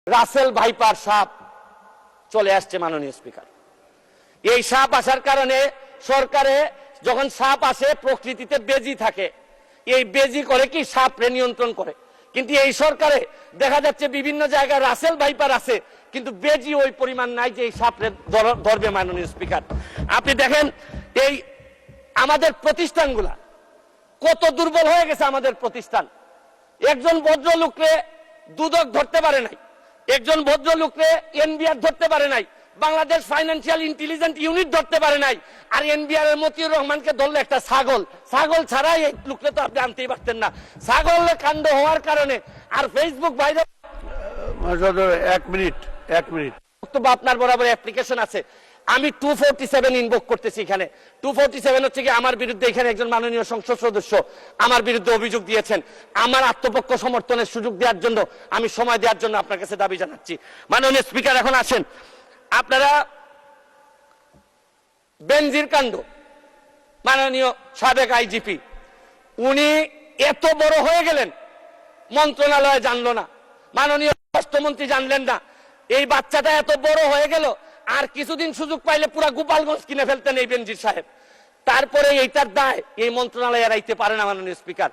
Russell viper সাপ চলে আসছে মাননীয় স্পিকার। এই সাপ আসার কারণে সরকারে যখন সাপ আসে প্রকৃতিতে বেজি থাকে, এই বেজি করে কি সাপরে নিয়ন্ত্রণ করে, কিন্তু এই সরকারে দেখা যাচ্ছে বিভিন্ন জায়গায় রাসেল ভাইপার আছে কিন্তু বেজি ওই পরিমাণ নাই যে এই সাপরে ধরবে। মাননীয় স্পিকার, আপনি দেখেন এই আমাদের প্রতিষ্ঠানগুলা কত দুর্বল হয়ে গেছে। আমাদের প্রতিষ্ঠান একজন ভদ্রলোককে দুদক ধরতে পারে নাই, একজন ভদ্রলোককে এনবিআর ধরতে পারে নাই, বাংলাদেশ ফাইন্যান্সিয়াল ইন্টেলিজেন্স ইউনিট ধরতে পারে নাই। আর এনবিআর এর মতিউর রহমানকে ধরলে একটা ছাগল ছাড়াই এই লোককে তো আপনি আনতেই পারতেন না। ছাগল কাণ্ড হওয়ার কারণে আর ফেসবুক ভাইরাল। 1 মিনিট বক্তব্য আপনার বরাবর অ্যাপ্লিকেশন আছে। আমি 247 ইনভোক করতেছি। এখানে 247 হচ্ছে কি আমার বিরুদ্ধে এখানে একজন মাননীয় সংসদ সদস্য আমার বিরুদ্ধে অভিযোগ দিয়েছেন। আমার আত্মপক্ষ সমর্থনের সুযোগ দেওয়ার জন্য, আমি সময় দেওয়ার জন্য আপনার কাছে দাবি জানাচ্ছি। মাননীয় স্পিকার, এখন আসেন আপনারা বেনজির কাণ্ড, মাননীয় সাবেক আইজিপি উনি এত বড় হয়ে গেলেন, মন্ত্রণালয় জানলো না, মাননীয় স্বাস্থ্যমন্ত্রী জানলেন না। এই বাচ্চাটা এত বড় হয়ে গেল, আর কিছুদিন সুযোগ পাইলে পুরা গোপালগঞ্জ কিনে ফেলতেন এই বেনজির সাহেব। তারপরে এইটার দায় এই মন্ত্রণালয় এড়াইতে পারে না। মাননীয় স্পিকার,